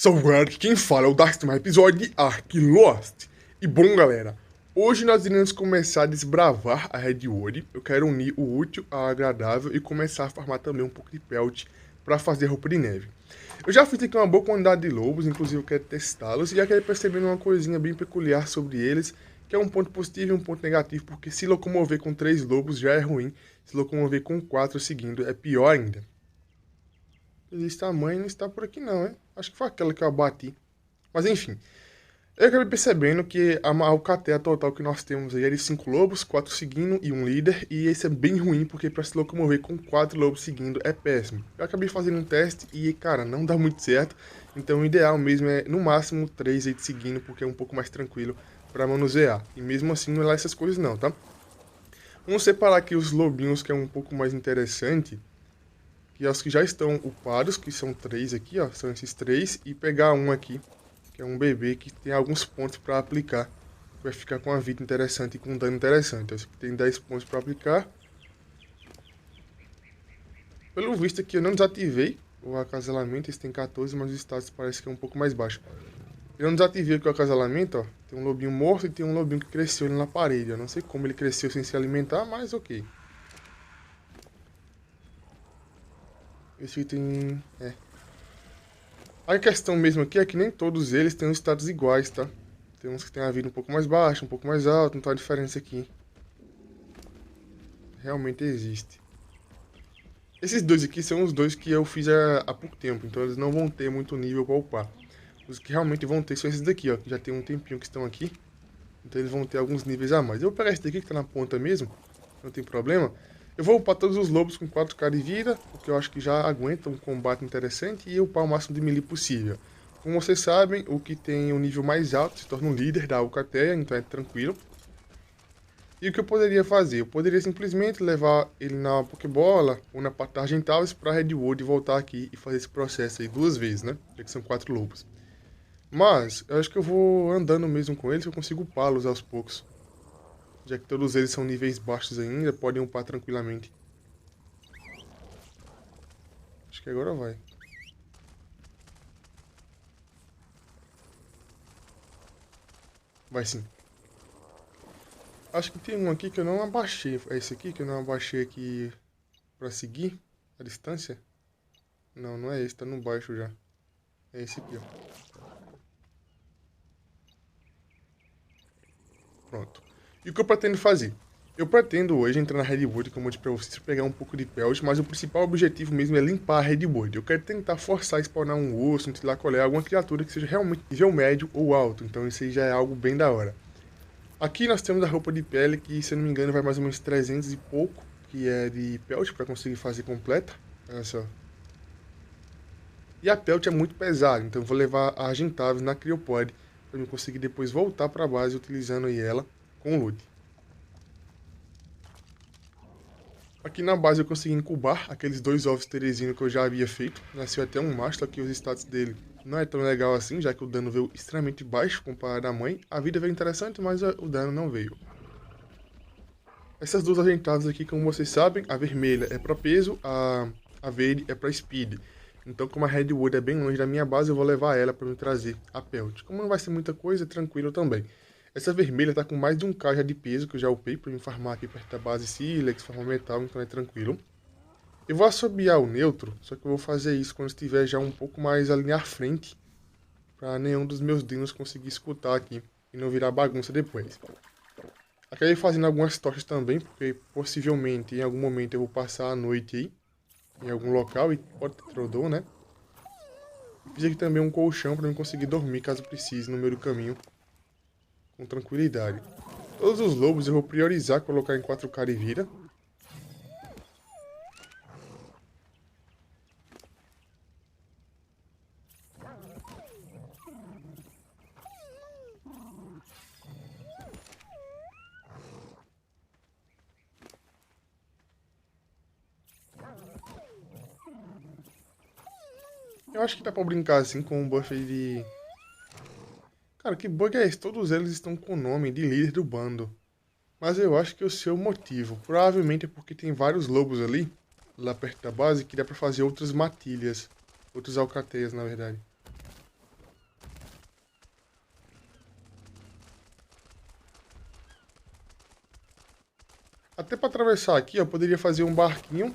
Salve galera, aqui quem fala é o Dark, mais episódio de Ark Lost. E bom galera, hoje nós iremos começar a desbravar a Redwood. Eu quero unir o útil ao agradável e começar a farmar também um pouco de pelt para fazer roupa de neve. Eu já fiz aqui uma boa quantidade de lobos, inclusive eu quero testá-los. E já quero perceber uma coisinha bem peculiar sobre eles, que é um ponto positivo e um ponto negativo, porque se locomover com 3 lobos já é ruim, se locomover com 4 seguindo é pior ainda. Esse tamanho não está por aqui não, hein? Acho que foi aquela que eu abati. Mas enfim, eu acabei percebendo que a alcateia total que nós temos aí é de 5 lobos, 4 seguindo e um líder. E esse é bem ruim, porque para se locomover com 4 lobos seguindo é péssimo. Eu acabei fazendo um teste e, cara, não dá muito certo. Então o ideal mesmo é, no máximo, 3 aí de seguindo, porque é um pouco mais tranquilo para manusear. E mesmo assim não é lá essas coisas não, tá? Vamos separar aqui os lobinhos, que é um pouco mais interessante. Que é os que já estão upados, que são 3 aqui, ó, são esses 3, e pegar um aqui, que é um bebê que tem alguns pontos para aplicar, vai ficar com uma vida interessante e com um dano interessante. Então, esse aqui tem 10 pontos para aplicar. Pelo visto aqui eu não desativei o acasalamento, esse tem 14, mas o status parece que é um pouco mais baixo. Eu não desativei aqui o acasalamento, ó, tem um lobinho morto e tem um lobinho que cresceu ali na parede. Eu não sei como ele cresceu sem se alimentar, mas ok. Esse item A questão mesmo aqui é que nem todos eles têm os status iguais, tá? Tem uns que tem a vida um pouco mais baixa, um pouco mais alta, não tá a diferença aqui. Realmente existe. Esses dois aqui são os dois que eu fiz há pouco tempo, então eles não vão ter muito nível pra upar. Os que realmente vão ter são esses daqui, ó, que já tem um tempinho que estão aqui. Então eles vão ter alguns níveis a mais. Eu vou pegar esse daqui que tá na ponta mesmo, não tem problema. Eu vou upar todos os lobos com 4k de vida, porque eu acho que já aguenta um combate interessante, e upar o máximo de melee possível. Como vocês sabem, o que tem o nível mais alto se torna um líder da alcateia, então é tranquilo. E o que eu poderia fazer? Eu poderia simplesmente levar ele na Pokébola ou na parte Argentavis para Redwood e voltar aqui e fazer esse processo aí 2 vezes, né? Já que são 4 lobos. Mas, eu acho que eu vou andando mesmo com eles, que eu consigo upá-los aos poucos. Já que todos eles são níveis baixos ainda, podem upar tranquilamente. Acho que agora vai. Vai sim. Acho que tem um aqui que eu não abaixei. É esse aqui que eu não abaixei aqui pra seguir a distância? Não, não é esse, tá no baixo já. É esse aqui, ó. Pronto. E o que eu pretendo fazer? Eu pretendo hoje entrar na Redwood, como eu disse pra vocês, pegar um pouco de pelt, mas o principal objetivo mesmo é limpar a Redwood. Eu quero tentar forçar a spawnar um osso, um tilacolé, alguma criatura que seja realmente nível médio ou alto. Então isso aí já é algo bem da hora. Aqui nós temos a roupa de pele, que se eu não me engano vai mais ou menos 300 e pouco, que é de pelt, para conseguir fazer completa. Olha só. E a pelt é muito pesada, então eu vou levar a Argentavis na Cryopod, para eu conseguir depois voltar para a base utilizando aí ela com o loot. Aqui na base eu consegui incubar aqueles 2 ovos Teresino que eu já havia feito. Nasceu até um macho, aqui os status dele não é tão legal assim, já que o dano veio extremamente baixo comparado à mãe. A vida veio interessante, mas o dano não veio. Essas duas agentadas aqui, como vocês sabem, a vermelha é para peso, a verde é para speed. Então, como a Redwood é bem longe da minha base, eu vou levar ela para me trazer a pelt. Como não vai ser muita coisa, é tranquilo também. Essa vermelha tá com mais de 1k já de peso, que eu já upei para me farmar aqui perto da base Silex, farmar metal, então é tranquilo. Eu vou assobiar o neutro, só que eu vou fazer isso quando estiver já um pouco mais ali à frente, para nenhum dos meus dinos conseguir escutar aqui e não virar bagunça depois. Acabei fazendo algumas tochas também, porque possivelmente em algum momento eu vou passar a noite aí, em algum local, e pode ter Troodon, né? Fiz aqui também um colchão para eu conseguir dormir caso precise no meio do caminho, com tranquilidade. Todos os lobos eu vou priorizar colocar em 4k de vida. Eu acho que dá pra brincar assim com um buff aí de... Cara, que bug é esse? Todos eles estão com o nome de líder do bando. Mas eu acho que o seu motivo provavelmente é porque tem vários lobos ali, lá perto da base, que dá pra fazer outras matilhas. Outras alcateias, na verdade. Até para atravessar aqui, ó, eu poderia fazer um barquinho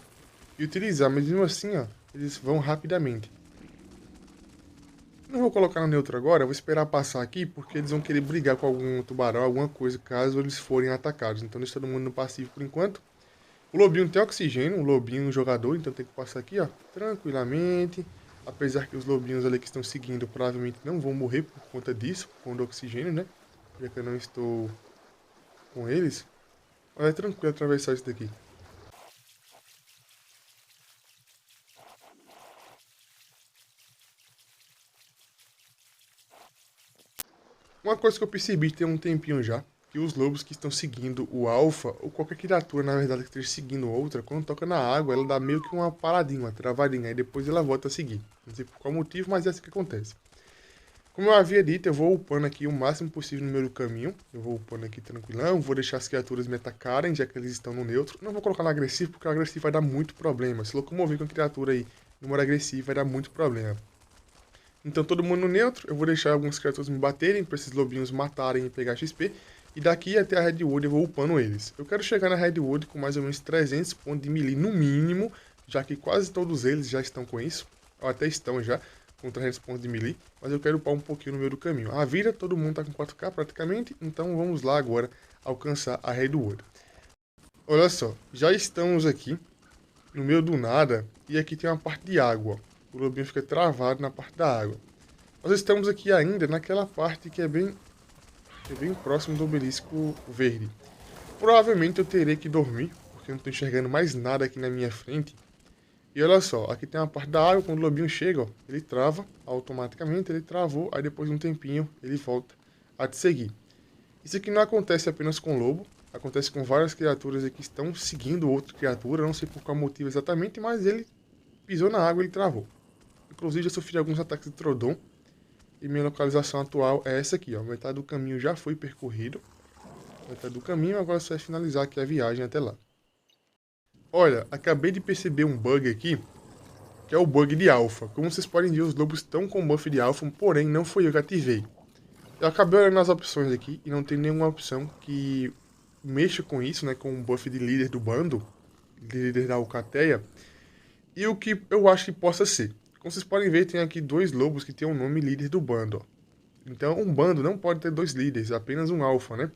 e utilizar, mas mesmo assim, ó, eles vão rapidamente. Não vou colocar no neutro agora, vou esperar passar aqui, porque eles vão querer brigar com algum tubarão, alguma coisa, caso eles forem atacados. Então deixa todo mundo no passivo por enquanto. O lobinho tem oxigênio, o lobinho jogador, então tem que passar aqui, ó, tranquilamente. Apesar que os lobinhos ali que estão seguindo provavelmente não vão morrer por conta disso, por conta do oxigênio, né? Já que eu não estou com eles. Mas é tranquilo atravessar isso daqui. Uma coisa que eu percebi tem um tempinho já, que os lobos que estão seguindo o alfa, ou qualquer criatura, na verdade, que esteja seguindo outra, quando toca na água, ela dá meio que uma paradinha, uma travadinha, aí depois ela volta a seguir. Não sei por qual motivo, mas é assim que acontece. Como eu havia dito, eu vou upando aqui o máximo possível no meio do caminho. Eu vou upando aqui tranquilão, vou deixar as criaturas me atacarem, já que eles estão no neutro. Não vou colocar no agressivo, porque o agressivo vai dar muito problema. Se locomover com a criatura aí no modo agressivo, vai dar muito problema. Então todo mundo no neutro, eu vou deixar algumas criaturas me baterem, para esses lobinhos matarem e pegar XP. E daqui até a Redwood eu vou upando eles. Eu quero chegar na Redwood com mais ou menos 300 pontos de melee no mínimo, já que quase todos eles já estão com isso. Ou até estão já com 300 pontos de melee, mas eu quero upar um pouquinho no meio do caminho. A vida, todo mundo tá com 4k praticamente, então vamos lá agora alcançar a Redwood. Olha só, já estamos aqui no meio do nada e aqui tem uma parte de água. O lobinho fica travado na parte da água. Nós estamos aqui ainda naquela parte que é bem próximo do obelisco verde. Provavelmente eu terei que dormir, porque eu não estou enxergando mais nada aqui na minha frente. E olha só, aqui tem uma parte da água, quando o lobinho chega, ó, ele trava automaticamente, ele travou, aí depois de um tempinho ele volta a te seguir. Isso aqui não acontece apenas com o lobo, acontece com várias criaturas aqui que estão seguindo outra criatura, não sei por qual motivo exatamente, mas ele pisou na água e ele travou. Inclusive já sofri alguns ataques de Troodon, e minha localização atual é essa aqui, ó, metade do caminho já foi percorrido, metade do caminho, agora só é finalizar aqui a viagem até lá. Olha, acabei de perceber um bug aqui, que é o bug de alpha. Como vocês podem ver, os lobos estão com buff de alpha, porém não foi eu que ativei. Eu acabei olhando as opções aqui e não tem nenhuma opção que mexa com isso, né, com o buff de líder do bando, de líder da Alcateia, e o que eu acho que possa ser. Como vocês podem ver, tem aqui dois lobos que tem o nome líder do bando, ó. Então, um bando não pode ter dois líderes, apenas um alpha, né?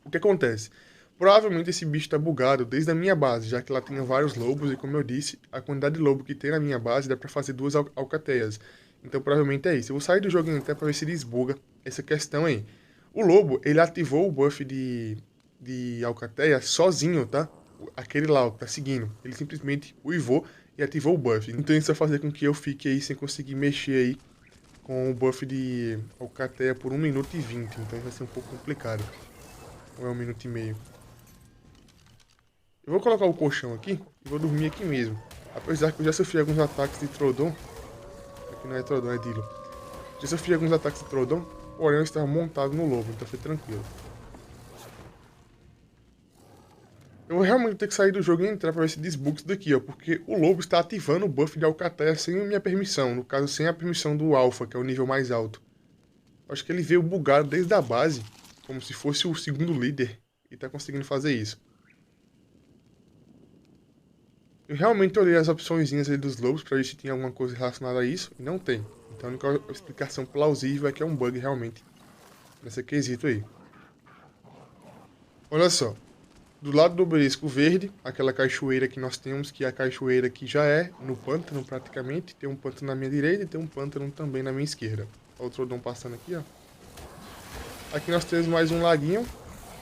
O que acontece? Provavelmente esse bicho está bugado desde a minha base, já que lá tem vários lobos e, como eu disse, a quantidade de lobo que tem na minha base dá para fazer duas alcateias. Então provavelmente é isso. Eu vou sair do joguinho até para ver se desbuga essa questão aí. O lobo, ele ativou o buff de alcateia sozinho, tá? Aquele lá, ó, que tá seguindo. Ele simplesmente uivou e ativou o buff. Então isso vai fazer com que eu fique aí sem conseguir mexer aí com o buff de alcateia por 1 minuto e 20. Então vai ser um pouco complicado. Ou é 1 minuto e meio. Eu vou colocar o colchão aqui e vou dormir aqui mesmo. Apesar que eu já sofri alguns ataques de Troodon. Aqui não é Troodon, é Dilo. Já sofri alguns ataques de Troodon, porém eu estava montado no lobo, então foi tranquilo. Eu vou realmente ter que sair do jogo e entrar pra ver se desbuga isso daqui, ó. Porque o lobo está ativando o buff de Alcateia sem a minha permissão. No caso, sem a permissão do Alpha, que é o nível mais alto. Acho que ele veio bugado desde a base, como se fosse o segundo líder, e tá conseguindo fazer isso. Eu realmente olhei as opçõezinhas aí dos lobos para ver se tinha alguma coisa relacionada a isso, e não tem. Então a única explicação plausível é que é um bug realmente, nesse quesito aí. Olha só, do lado do obelisco verde, aquela cachoeira que nós temos, que é a cachoeira que já é no pântano praticamente, tem um pântano na minha direita e tem um pântano também na minha esquerda. Olha o Troodon passando aqui, ó. Aqui nós temos mais um laguinho,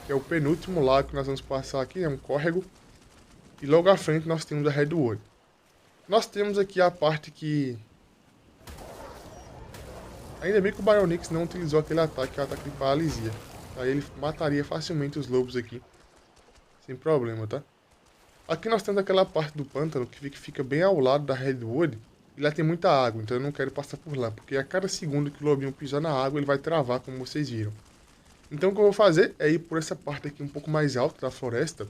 que é o penúltimo lago que nós vamos passar aqui, é um córrego. E logo à frente nós temos a Redwood. Nós temos aqui a parte que... Ainda bem que o Baryonyx não utilizou aquele ataque, que é o ataque de paralisia. Aí ele mataria facilmente os lobos aqui. Sem problema, tá? Aqui nós temos aquela parte do pântano que fica bem ao lado da Redwood. E lá tem muita água, então eu não quero passar por lá. Porque a cada segundo que o lobinho pisar na água, ele vai travar, como vocês viram. Então o que eu vou fazer é ir por essa parte aqui um pouco mais alta da floresta.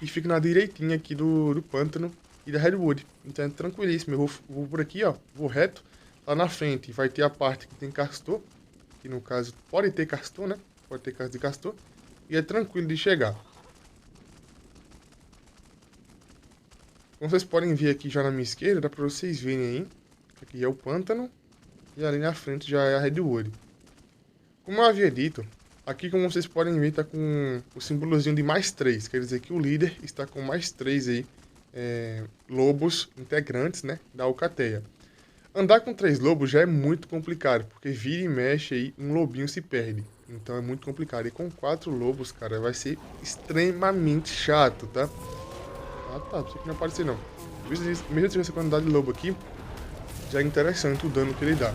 E fica na direitinha aqui do pântano e da Redwood. Então é tranquilíssimo. Eu vou por aqui, ó. Vou reto. Lá na frente vai ter a parte que tem castor. Que no caso pode ter castor, né? Pode ter casa de castor. E é tranquilo de chegar. Como vocês podem ver aqui já na minha esquerda, dá pra vocês verem aí. Aqui é o pântano. E ali na frente já é a Redwood. Como eu havia dito, aqui como vocês podem ver tá com o símbolozinho de mais 3. Quer dizer que o líder está com mais 3 aí. Lobos integrantes, né, da alcateia. Andar com 3 lobos já é muito complicado, porque vira e mexe aí, um lobinho se perde. Então é muito complicado. E com 4 lobos, cara, vai ser extremamente chato, tá? Ah, tá, pensei que não aparecer não. Mesmo se essa quantidade de lobo aqui, já é interessante o dano que ele dá.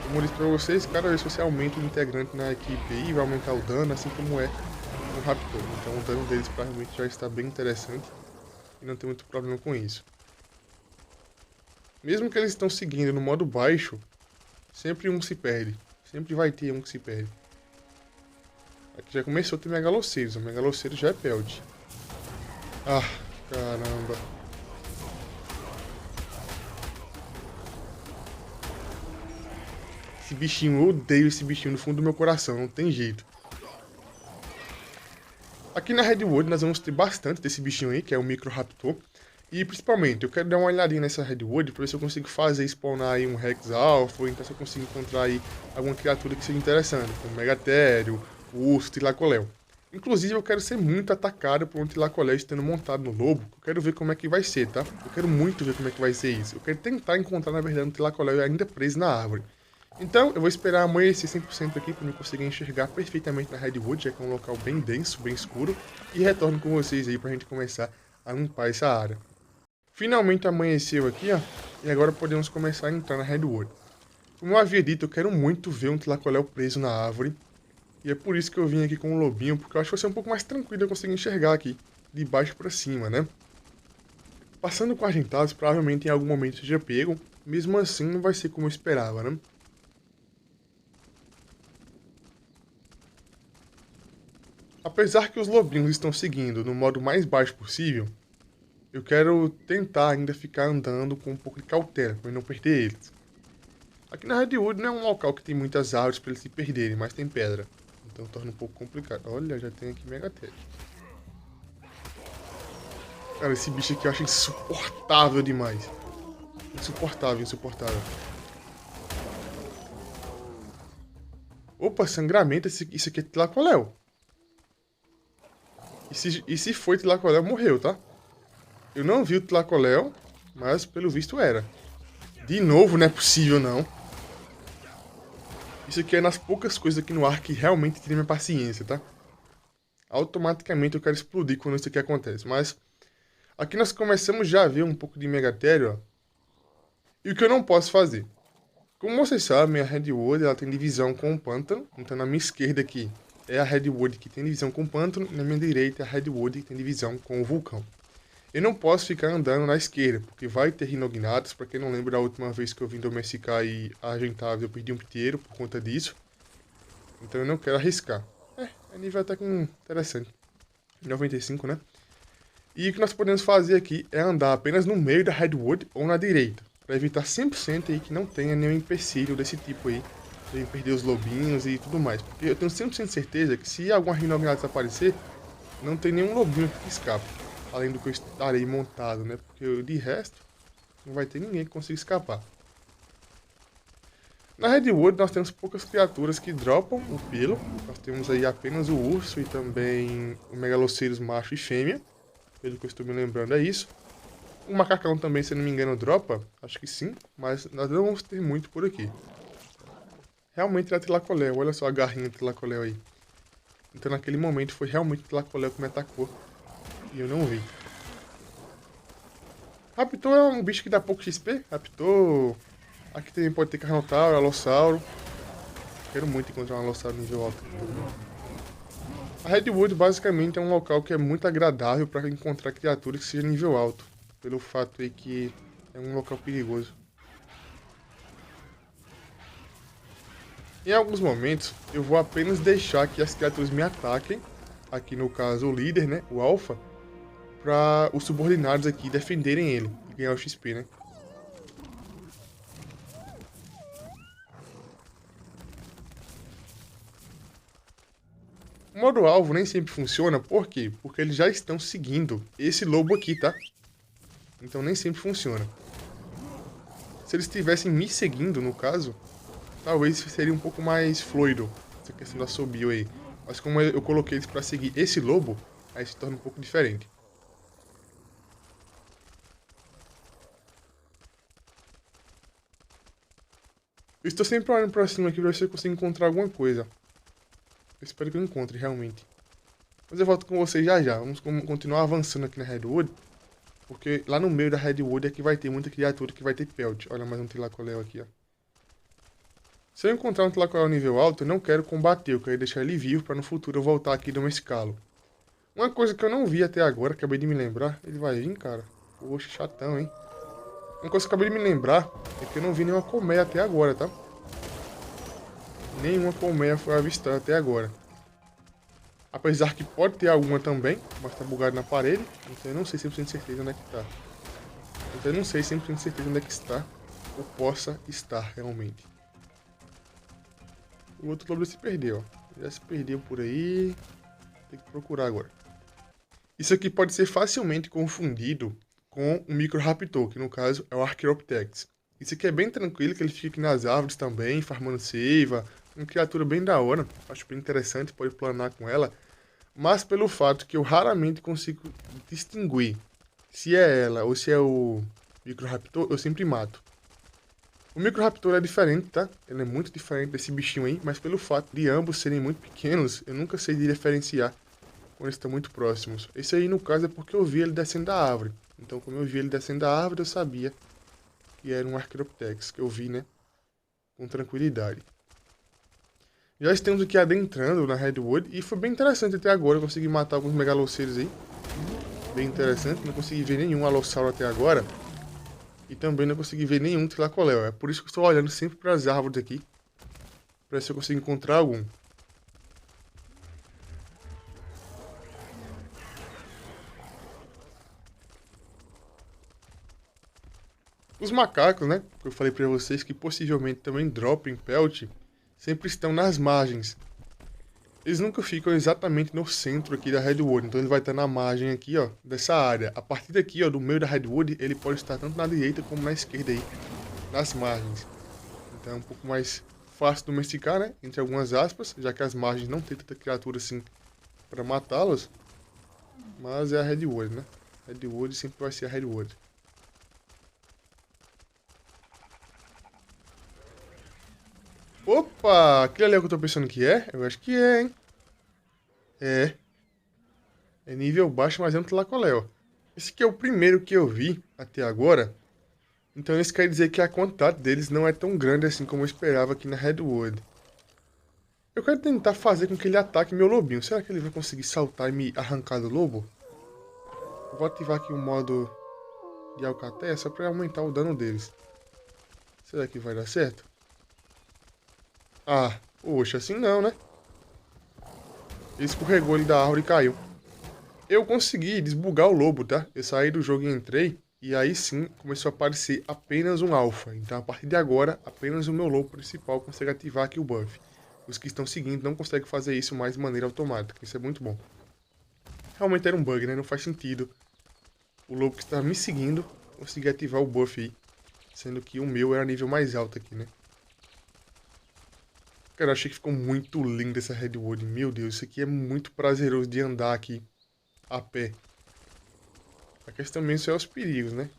Como eu disse pra vocês, cada vez que você aumenta o integrante na equipe aí, vai aumentar o dano, assim como é no Raptor. Então o dano deles provavelmente já está bem interessante e não tem muito problema com isso. Mesmo que eles estão seguindo no modo baixo, sempre um se perde. Sempre vai ter um que se perde. Aqui já começou a ter megaloceiros. O megaloceiro já é pelt. Ah, caramba. Esse bichinho, eu odeio esse bichinho no fundo do meu coração. Não tem jeito. Aqui na Redwood nós vamos ter bastante desse bichinho aí, que é o Microraptor. E principalmente, eu quero dar uma olhadinha nessa Redwood para ver se eu consigo fazer spawnar aí um Rex Alpha, ou então se eu consigo encontrar aí alguma criatura que seja interessante, como Megatério, Urso, Tilacoléu. Inclusive, eu quero ser muito atacado por um Tilacoléu estando montado no lobo. Eu quero ver como é que vai ser, tá? Eu quero muito ver como é que vai ser isso. Eu quero tentar encontrar, na verdade, um Tilacoléu ainda preso na árvore. Então, eu vou esperar amanhecer 100% aqui para eu conseguir enxergar perfeitamente na Redwood, já que é um local bem denso, bem escuro, e retorno com vocês aí para a gente começar a limpar essa área. Finalmente amanheceu aqui, ó, e agora podemos começar a entrar na Redwood. Como eu havia dito, eu quero muito ver um Tilacoléu preso na árvore, e é por isso que eu vim aqui com um lobinho, porque eu acho que vai ser um pouco mais tranquilo eu conseguir enxergar aqui, de baixo para cima, né? Passando com argentados, provavelmente em algum momento seja pego, mesmo assim não vai ser como eu esperava, né? Apesar que os lobinhos estão seguindo no modo mais baixo possível, eu quero tentar ainda ficar andando com um pouco de cautela, para não perder eles. Aqui na Redwood não é um local que tem muitas árvores para eles se perderem, mas tem pedra. Então torna um pouco complicado. Olha, já tem aqui Megatério. Cara, esse bicho aqui eu acho insuportável demais. Insuportável, insuportável. Opa, sangramento, isso aqui é Tilacoléu. E se foi Tilacoléu, morreu, tá? Eu não vi o Tilacoléu, mas pelo visto era. De novo, não é possível não. Isso aqui é nas poucas coisas aqui no ar que realmente tira minha paciência, tá? Automaticamente eu quero explodir quando isso aqui acontece. Mas aqui nós começamos já a ver um pouco de Megatério, ó. E o que eu não posso fazer? Como vocês sabem, a Redwood ela tem divisão com o pântano. Então na minha esquerda aqui é a Redwood que tem divisão com o pântano. E na minha direita é a Redwood que tem divisão com o vulcão. Eu não posso ficar andando na esquerda, porque vai ter Rhinognathus. Pra quem não lembra, da última vez que eu vim domesticar e Argentavis, eu perdi um piteiro por conta disso. Então eu não quero arriscar. É nível até com interessante. 95, né? E o que nós podemos fazer aqui é andar apenas no meio da Redwood ou na direita. Para evitar 100% aí que não tenha nenhum empecilho desse tipo aí. De perder os lobinhos e tudo mais. Porque eu tenho 100% de certeza que se alguma Rhinognathus aparecer, não tem nenhum lobinho que escape. Além do que eu estarei montado, né? Porque de resto, não vai ter ninguém que consiga escapar. Na Redwood nós temos poucas criaturas que dropam o pelo. Nós temos aí apenas o urso e também o megaloceiros macho e fêmea. Pelo que eu estou me lembrando é isso. O macacão também, se não me engano, dropa. Acho que sim, mas nós não vamos ter muito por aqui. Realmente era Tilacoléu, olha só a garrinha de Tilacoléu aí. Então naquele momento foi realmente Tilacoléu que me atacou. E eu não vi. Raptor é um bicho que dá pouco XP. Raptor. Aqui também pode ter Carnotauro, Alossauro. Quero muito encontrar um Alossauro nível alto. A Redwood basicamente é um local que é muito agradável para encontrar criaturas que sejam nível alto. Pelo fato aí que é um local perigoso. Em alguns momentos eu vou apenas deixar que as criaturas me ataquem. Aqui no caso o líder, né? O Alpha. Para os subordinados aqui defenderem ele e ganhar o XP, né? O modo alvo nem sempre funciona, por quê? Porque eles já estão seguindo esse lobo aqui, tá? Então nem sempre funciona. Se eles estivessem me seguindo, no caso, talvez seria um pouco mais fluido essa questão do assobio aí. Mas como eu coloquei eles pra seguir esse lobo, aí se torna um pouco diferente. Eu estou sempre olhando pra cima aqui pra ver se eu consigo encontrar alguma coisa. Eu espero que eu encontre, realmente. Mas eu volto com vocês já já. Vamos continuar avançando aqui na Redwood. Porque lá no meio da Redwood é que vai ter muita criatura que vai ter pelt. Olha mais um Tlacoléu aqui, ó. Se eu encontrar um Tlacoléu nível alto, eu não quero combater. Eu quero deixar ele vivo pra no futuro eu voltar aqui e domesticá-lo. Uma coisa que eu não vi até agora, acabei de me lembrar. Ele vai vir, cara. Poxa, chatão, hein. Uma coisa que eu acabei de me lembrar é que eu não vi nenhuma colmeia até agora, tá? Nenhuma colmeia foi avistada até agora. Apesar que pode ter alguma também, mas tá bugado na parede. Então eu não sei 100% de certeza onde é que tá. Então eu não sei 100% de certeza onde é que está. Ou possa estar realmente. O outro lobo se perdeu, ó. Já se perdeu por aí. Tem que procurar agora. Isso aqui pode ser facilmente confundido com o Microraptor, que no caso é o Archaeopteryx. Isso aqui é bem tranquilo, que ele fica aqui nas árvores também, farmando seiva. Uma criatura bem da hora, acho bem interessante, pode planar com ela. Mas pelo fato que eu raramente consigo distinguir se é ela ou se é o Microraptor, eu sempre mato. O Microraptor é diferente, tá? Ele é muito diferente desse bichinho aí, mas pelo fato de ambos serem muito pequenos, eu nunca sei diferenciar quando eles estão muito próximos. Esse aí, no caso, é porque eu vi ele descendo da árvore. Então, como eu vi ele descendo da árvore, eu sabia que era um Archaeopteryx, que eu vi, né? Com tranquilidade. Já estamos aqui adentrando na Redwood e foi bem interessante até agora. Eu consegui matar alguns megaloceiros aí. Bem interessante. Não consegui ver nenhum alossauro até agora. E também não consegui ver nenhum Tlacoléu. É por isso que eu estou olhando sempre para as árvores aqui. Para ver se eu consigo encontrar algum. Os macacos, né? Que eu falei para vocês que possivelmente também dropem pelt. Sempre estão nas margens. Eles nunca ficam exatamente no centro aqui da Redwood, então ele vai estar na margem aqui, ó, dessa área. A partir daqui, ó, do meio da Redwood, ele pode estar tanto na direita como na esquerda aí, nas margens. Então é um pouco mais fácil domesticar, né, entre algumas aspas, já que as margens não tem tanta criatura assim para matá-los. Mas é a Redwood, né? Redwood sempre vai ser a Redwood. Opa! Aquele ali é o que eu tô pensando que é? Eu acho que é, hein? É. É nível baixo, mas é um Tlacoléu. Esse aqui é o primeiro que eu vi até agora. Então isso quer dizer que a quantidade deles não é tão grande assim como eu esperava aqui na Redwood. Eu quero tentar fazer com que ele ataque meu lobinho. Será que ele vai conseguir saltar e me arrancar do lobo? Eu vou ativar aqui o modo de alcateia só para aumentar o dano deles. Será que vai dar certo? Ah, poxa, assim não, né? Ele escorregou ele da árvore e caiu. Eu consegui desbugar o lobo, tá? Eu saí do jogo e entrei. E aí sim começou a aparecer apenas um alpha. Então a partir de agora, apenas o meu lobo principal consegue ativar aqui o buff. Os que estão seguindo não conseguem fazer isso mais de maneira automática. Isso é muito bom. Realmente era um bug, né? Não faz sentido o lobo que estava me seguindo conseguir ativar o buff aí. Sendo que o meu era nível mais alto aqui, né? Cara, eu achei que ficou muito lindo essa Redwood. Meu Deus, isso aqui é muito prazeroso de andar aqui a pé. A questão mesmo é os perigos, né?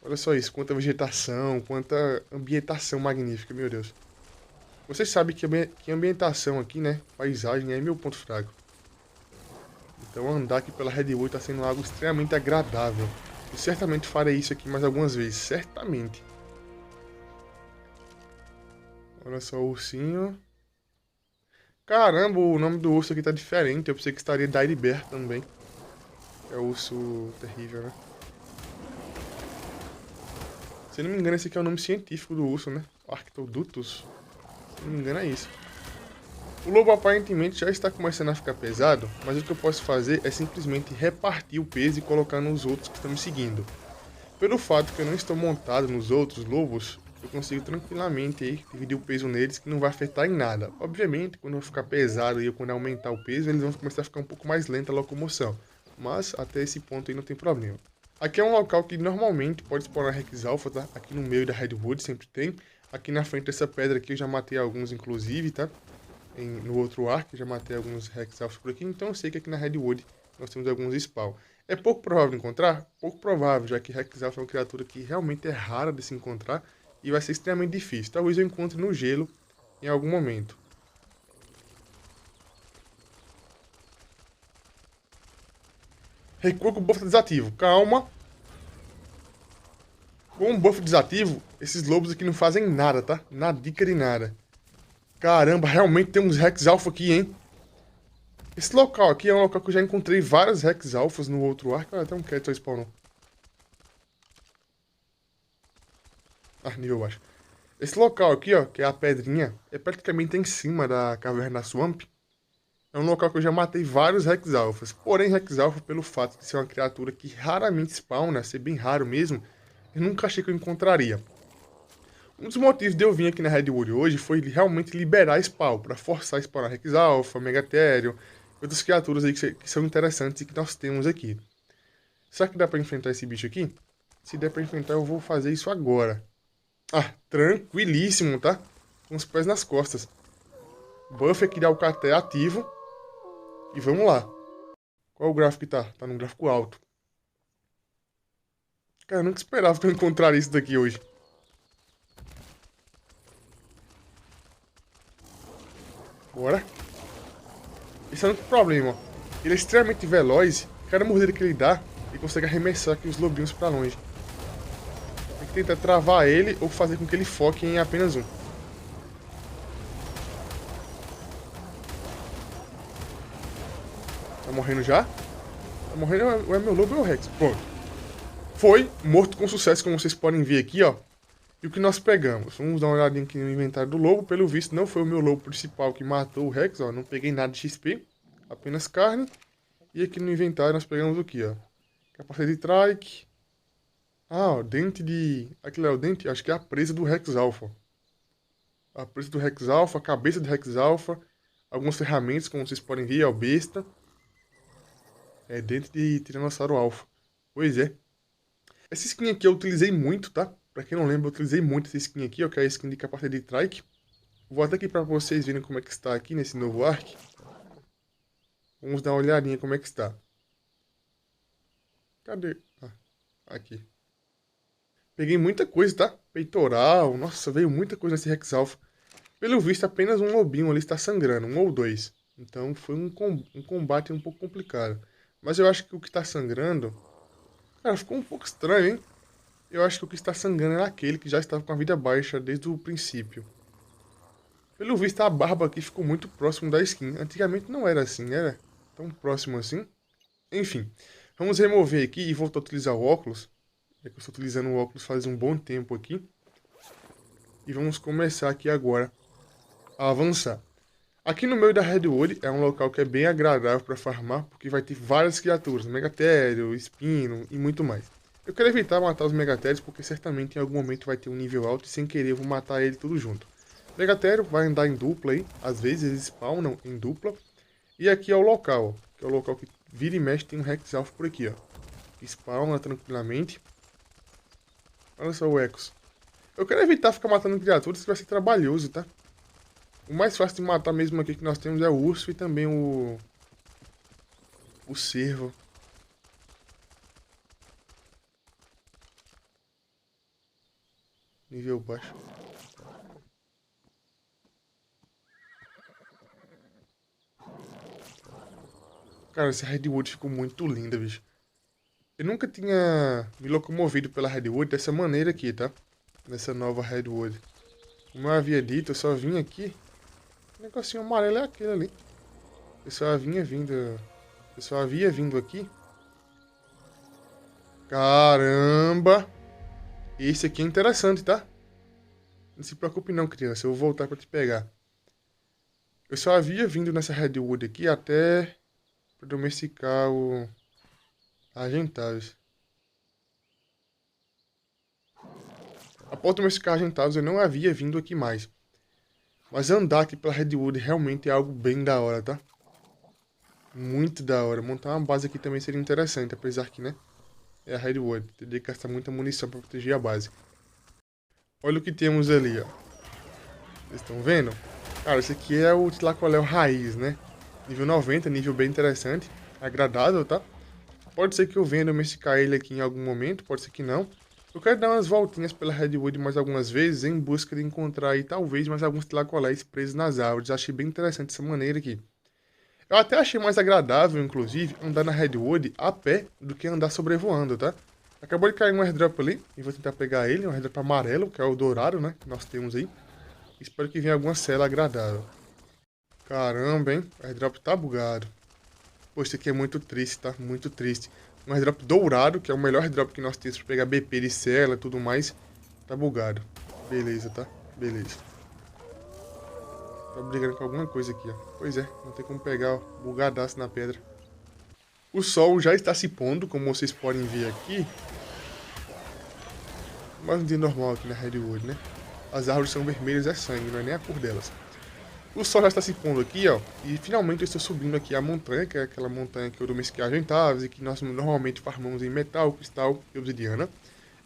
Olha só isso, quanta vegetação, quanta ambientação magnífica, meu Deus. Vocês sabem que ambientação aqui, né? Paisagem é meu ponto fraco. Então andar aqui pela Redwood está sendo algo extremamente agradável. Eu certamente farei isso aqui mais algumas vezes, certamente. Olha só o ursinho. Caramba, o nome do urso aqui tá diferente. Eu pensei que estaria Dairybear também. É o urso terrível, né? Se não me engano, esse aqui é o nome científico do urso, né? Arctoductus. Se não me engano, é isso. O lobo aparentemente já está começando a ficar pesado, mas o que eu posso fazer é simplesmente repartir o peso e colocar nos outros que estão me seguindo. Pelo fato que eu não estou montado nos outros lobos, eu consigo tranquilamente aí, dividir o peso neles que não vai afetar em nada. Obviamente, quando eu ficar pesado e quando eu aumentar o peso, eles vão começar a ficar um pouco mais lenta a locomoção. Mas até esse ponto aí não tem problema. Aqui é um local que normalmente pode spawnar Rex Alpha, tá? Aqui no meio da Redwood sempre tem. Aqui na frente dessa pedra aqui eu já matei alguns, inclusive, tá? No outro arco eu já matei alguns Rex Alpha por aqui. Então eu sei que aqui na Redwood nós temos alguns spawn. É pouco provável encontrar? Pouco provável, já que Rex Alpha é uma criatura que realmente é rara de se encontrar. E vai ser extremamente difícil. Talvez eu encontre no gelo em algum momento. Recua com o buff desativo. Calma. Com o buff desativo, esses lobos aqui não fazem nada, tá? Na dica de nada. Caramba, realmente tem uns Rex Alpha aqui, hein? Esse local aqui é um local que eu já encontrei vários Rex Alphas no outro arco. Até um Cattle spawnou. Ah, nível baixo. Esse local aqui, ó, que é a pedrinha, é praticamente em cima da caverna Swamp. É um local que eu já matei vários Rex Alphas. Porém, Rex Alpha, pelo fato de ser uma criatura que raramente spawna, ser bem raro mesmo, eu nunca achei que eu encontraria. Um dos motivos de eu vir aqui na Redwood hoje foi realmente liberar spawn, para forçar a spawnar Rex Alpha, Megatherium, outras criaturas aí que são interessantes e que nós temos aqui. Será que dá pra enfrentar esse bicho aqui? Se der pra enfrentar, eu vou fazer isso agora. Ah, tranquilíssimo, tá? Com os pés nas costas. Buff aqui de Alcaté ativo. E vamos lá. Qual o gráfico que tá? Tá num gráfico alto. Cara, eu nunca esperava que eu encontraria isso daqui hoje. Bora. Esse é o único problema, ó. Ele é extremamente veloz. Cada mordida que ele dá, ele consegue arremessar aqui os lobinhos pra longe. Tem que tentar travar ele ou fazer com que ele foque em apenas um. Tá morrendo já? Tá morrendo ou é meu lobo ou é o Rex? Pronto. Foi morto com sucesso, como vocês podem ver aqui, ó. E o que nós pegamos? Vamos dar uma olhadinha aqui no inventário do lobo. Pelo visto, não foi o meu lobo principal que matou o Rex, ó. Não peguei nada de XP, apenas carne. E aqui no inventário nós pegamos o que, ó? Capacete de trike. Ah, ó, dente de... Aquilo é o dente? Acho que é a presa do Rex Alpha. A presa do Rex Alpha, a cabeça do Rex Alpha. Algumas ferramentas, como vocês podem ver, é o besta. É dente de Tiranossauro Alpha. Pois é. Essa skin aqui eu utilizei muito, tá? Pra quem não lembra, eu utilizei muito essa skin aqui, ó, que é a skin de capacete de trike. Vou até aqui pra vocês verem como é que está aqui nesse novo arc. Vamos dar uma olhadinha como é que está. Cadê? Ah, aqui. Peguei muita coisa, tá? Peitoral, nossa, veio muita coisa nesse Rex Alpha. Pelo visto, apenas um lobinho ali está sangrando, um ou dois. Então foi um combate um pouco complicado. Mas eu acho que o que está sangrando... Cara, ficou um pouco estranho, hein? Eu acho que o que está sangrando é aquele que já estava com a vida baixa desde o princípio. Pelo visto, a barba aqui ficou muito próximo da skin. Antigamente não era assim, era tão próximo assim. Enfim, vamos remover aqui e voltar a utilizar o óculos. É que eu estou utilizando o óculos faz um bom tempo aqui. E vamos começar aqui agora a avançar. Aqui no meio da Redwood é um local que é bem agradável para farmar, porque vai ter várias criaturas, Megatherium, Espino e muito mais. Eu quero evitar matar os Megatheriums, porque certamente em algum momento vai ter um nível alto e sem querer eu vou matar ele tudo junto. Megatherium vai andar em dupla aí, às vezes eles spawnam em dupla. E aqui é o local, ó, que é o local que vira e mexe, tem um Rex Alpha por aqui, ó. Que spawna tranquilamente. Olha só o Ecos. Eu quero evitar ficar matando criaturas, que vai ser trabalhoso, tá? O mais fácil de matar mesmo aqui que nós temos é o urso e também o cervo. Nível baixo. Cara, essa Redwood ficou muito linda, bicho. Eu nunca tinha me locomovido pela Redwood dessa maneira aqui, tá? Nessa nova Redwood. Como eu havia dito, eu só vim aqui. O negocinho amarelo é aquele ali. Eu só havia vindo aqui. Caramba! Esse aqui é interessante, tá? Não se preocupe não, criança. Eu vou voltar pra te pegar. Eu só havia vindo nessa Redwood aqui até pra domesticar o Argentavis. Após domesticar Argentavis, eu não havia vindo aqui mais. Mas andar aqui pela Redwood realmente é algo bem da hora, tá? Muito da hora. Montar uma base aqui também seria interessante, apesar que, né? é a Redwood. Teria que gastar muita munição pra proteger a base. Olha o que temos ali, ó. Vocês estão vendo? Cara, esse aqui é o Tlacoléu raiz, né? Nível 90, nível bem interessante. Agradável, tá? Pode ser que eu venha domesticar ele aqui em algum momento, pode ser que não. Eu quero dar umas voltinhas pela Redwood mais algumas vezes em busca de encontrar aí talvez mais alguns tlacoléis presos nas árvores. Achei bem interessante essa maneira aqui. Eu até achei mais agradável, inclusive, andar na Redwood a pé do que andar sobrevoando, tá? Acabou de cair um airdrop ali e vou tentar pegar ele, um airdrop amarelo, que é o dourado, né? Que nós temos aí. Espero que venha alguma cela agradável. Caramba, hein? O airdrop tá bugado. Pô, isso aqui é muito triste, tá? Muito triste. Um airdrop dourado, que é o melhor airdrop que nós temos pra pegar BP de cela e tudo mais. Tá bugado. Beleza, tá? Beleza. Tá brigando com alguma coisa aqui, ó. Pois é, não tem como pegar, ó. Bugadaço na pedra. O sol já está se pondo, como vocês podem ver aqui. Mais um dia normal aqui na Redwood, né? As árvores são vermelhas, é sangue, não é nem a cor delas. O sol já está se pondo aqui, ó, e finalmente eu estou subindo aqui a montanha, que é aquela montanha que eu domestiquei argentadas e que nós normalmente farmamos em metal, cristal e obsidiana.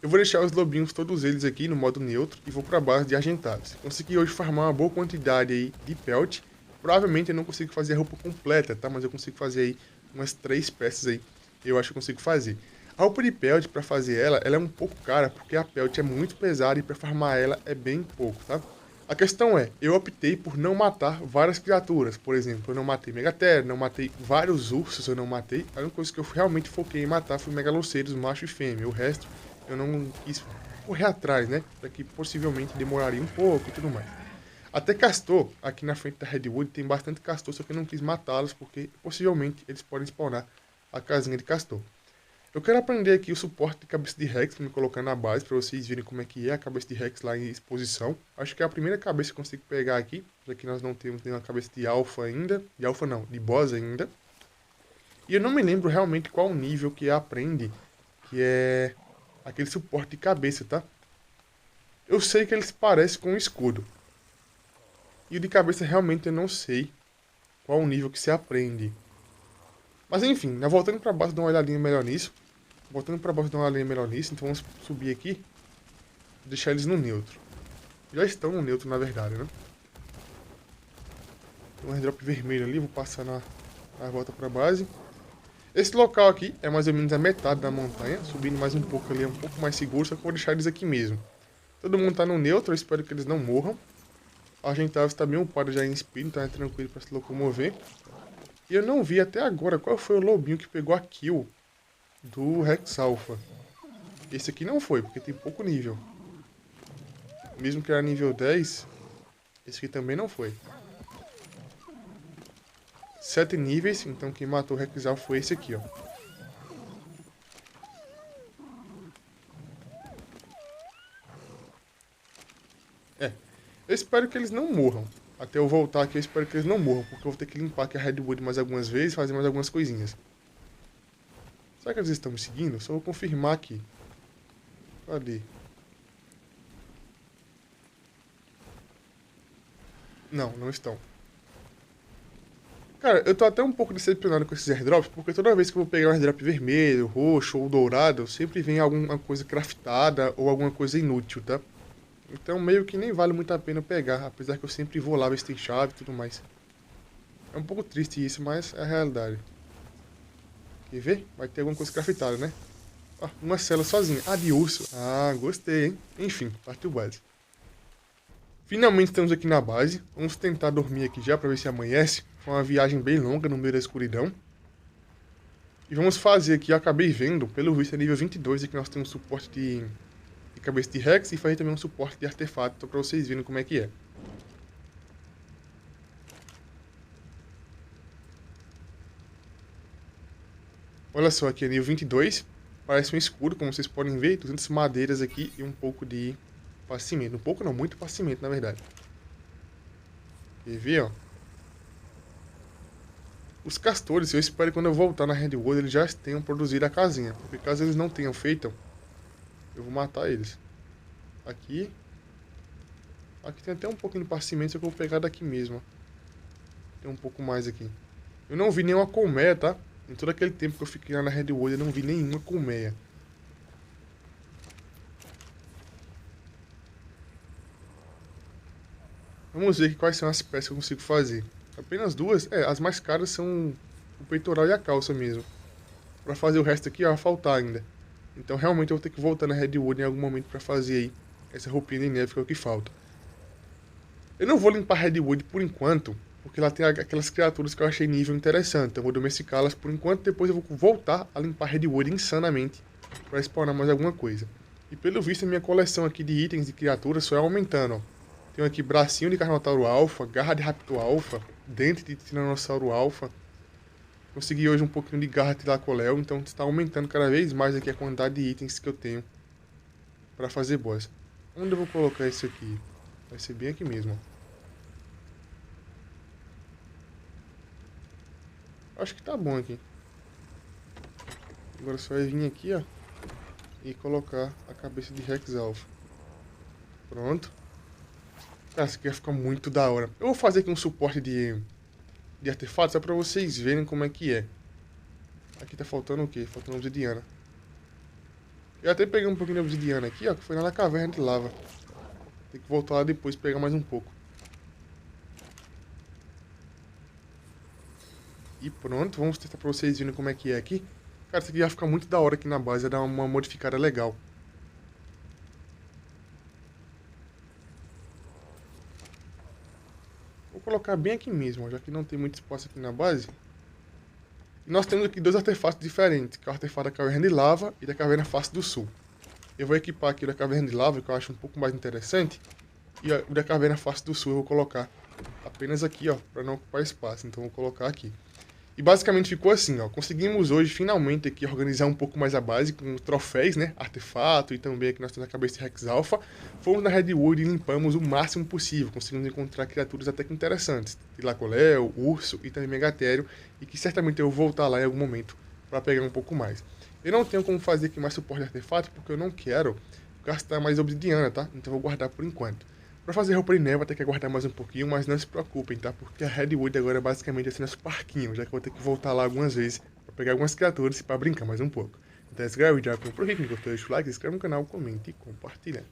Eu vou deixar os lobinhos, todos eles aqui no modo neutro, e vou para a base de argentados. Consegui hoje farmar uma boa quantidade aí de pelt. Provavelmente eu não consigo fazer a roupa completa, tá? Mas eu consigo fazer aí umas 3 peças aí, eu acho que eu consigo fazer. A roupa de pelt, para fazer ela é um pouco cara, porque a pelt é muito pesada e para farmar ela é bem pouco, tá? A questão é, eu optei por não matar várias criaturas. Por exemplo, eu não matei Megatherium, não matei vários ursos, eu não matei. A única coisa que eu realmente foquei em matar foi Megaloceiros, macho e fêmea. O resto, eu não quis correr atrás, né? Daqui possivelmente demoraria um pouco e tudo mais. Até castor, aqui na frente da Redwood, tem bastante castor, só que eu não quis matá-los, porque possivelmente eles podem spawnar a casinha de castor. Eu quero aprender aqui o suporte de cabeça de Rex, pra me colocar na base, para vocês verem como é que é a cabeça de Rex lá em exposição. Acho que é a primeira cabeça que eu consigo pegar aqui, já que nós não temos nenhuma cabeça de alfa ainda. De alfa não, de boss ainda. E eu não me lembro realmente qual nível que aprende, que é aquele suporte de cabeça, tá? Eu sei que eles parecem com um escudo. E o de cabeça realmente eu não sei qual o nível que se aprende. Mas enfim, né, voltando pra base, dar uma olhadinha melhor nisso. Voltando pra base, dar uma olhadinha melhor nisso. Então vamos subir aqui. Deixar eles no neutro. Já estão no neutro, na verdade, né? Tem um airdrop vermelho ali, vou passar na volta pra base. Esse local aqui é mais ou menos a metade da montanha. Subindo mais um pouco ali é um pouco mais seguro, só que eu vou deixar eles aqui mesmo. Todo mundo tá no neutro, eu espero que eles não morram. A Argentavis está bem upado já em speed, então é tranquilo para se locomover. E eu não vi até agora qual foi o lobinho que pegou a kill do Rex Alpha. Esse aqui não foi, porque tem pouco nível. Mesmo que era nível 10, esse aqui também não foi. 7 níveis, então quem matou o Rex Alpha foi esse aqui, ó. Eu espero que eles não morram. Até eu voltar aqui, eu espero que eles não morram, porque eu vou ter que limpar aqui a Redwood mais algumas vezes, fazer mais algumas coisinhas. Será que eles estão me seguindo? Só vou confirmar aqui. Cadê? Não, não estão. Cara, eu tô até um pouco decepcionado com esses airdrops, porque toda vez que eu vou pegar um airdrop vermelho, roxo ou dourado, sempre vem alguma coisa craftada ou alguma coisa inútil, tá? Então meio que nem vale muito a pena pegar, apesar que eu sempre vou lá ver se tem chave e tudo mais. É um pouco triste isso, mas é a realidade. Quer ver? Vai ter alguma coisa craftada, né? Ó, uma cela sozinha. Ah, de urso. Ah, gostei, hein? Enfim, partiu base. Finalmente estamos aqui na base. Vamos tentar dormir aqui já pra ver se amanhece. Foi uma viagem bem longa no meio da escuridão. E vamos fazer aqui, eu acabei vendo, pelo visto é nível 22, aqui nós temos suporte de cabeça de Rex e fazer também um suporte de artefato, só pra vocês verem como é que é. Olha só, aqui é nível 22, parece um escudo, como vocês podem ver, 200 madeiras aqui e um pouco de passamento. Um pouco não, muito passamento, na verdade. Quer ver, ó? Os castores, eu espero que quando eu voltar na Redwood eles já tenham produzido a casinha, porque caso eles não tenham feito, eu vou matar eles. Aqui. Aqui tem até um pouquinho de passamento, só que eu vou pegar daqui mesmo, ó. Tem um pouco mais aqui. Eu não vi nenhuma colmeia, tá? Em todo aquele tempo que eu fiquei lá na Redwood, eu não vi nenhuma colmeia. Vamos ver aqui quais são as peças que eu consigo fazer. Apenas duas? É, as mais caras são o peitoral e a calça mesmo. Pra fazer o resto aqui, ó, vai faltar ainda. Então realmente eu vou ter que voltar na Redwood em algum momento pra fazer aí essa roupinha de neve que é o que falta. Eu não vou limpar Redwood por enquanto, porque lá tem aquelas criaturas que eu achei nível interessante. Então eu vou domesticá-las por enquanto, depois eu vou voltar a limpar Redwood insanamente pra spawnar mais alguma coisa. E pelo visto a minha coleção aqui de itens de criaturas só é aumentando, ó. Tenho aqui bracinho de Carnotauro Alpha, garra de Raptor Alpha, dente de Tiranossauro Alpha. Consegui hoje um pouquinho de garra de Lacoléu, então está aumentando cada vez mais aqui a quantidade de itens que eu tenho para fazer boss. Onde eu vou colocar isso aqui? Vai ser bem aqui mesmo, ó. Acho que tá bom aqui. Agora só é vir aqui, ó, e colocar a cabeça de Rex Alpha. Pronto. Cara, isso aqui vai ficar muito da hora. Eu vou fazer aqui um suporte de artefatos só pra vocês verem como é que é. Aqui tá faltando o quê? Faltando obsidiana. Eu até peguei um pouquinho de obsidiana aqui, ó, que foi lá na caverna de lava. Tem que voltar lá depois e pegar mais um pouco. E pronto, vamos testar pra vocês verem como é que é aqui. Cara, isso aqui vai ficar muito da hora aqui na base, vai dar uma modificada legal. Vou colocar bem aqui mesmo, ó, já que não tem muito espaço aqui na base. E nós temos aqui dois artefatos diferentes, que é o artefato da Caverna de Lava e da Caverna Face do Sul. Eu vou equipar aqui o da Caverna de Lava, que eu acho um pouco mais interessante. E o da Caverna Face do Sul eu vou colocar apenas aqui, ó, para não ocupar espaço. Então eu vou colocar aqui. E basicamente ficou assim, ó. Conseguimos hoje finalmente aqui organizar um pouco mais a base com troféus, né? Artefato e também aqui nós temos a cabeça de Rex Alpha. Fomos na Redwood e limpamos o máximo possível. Conseguimos encontrar criaturas até que interessantes. Tilacoléu, urso e também Megatério. E que certamente eu vou voltar lá em algum momento para pegar um pouco mais. Eu não tenho como fazer aqui mais suporte de artefato porque eu não quero gastar mais obsidiana, tá? Então eu vou guardar por enquanto. Para fazer roupa de neve, vou ter que aguardar mais um pouquinho, mas não se preocupem, tá? Porque a Redwood agora é basicamente assim nosso parquinho, já que eu vou ter que voltar lá algumas vezes para pegar algumas criaturas e para brincar mais um pouco. Então esse vídeo já por aqui, quem gostou, deixa o like, se inscreve no canal, comente e compartilha.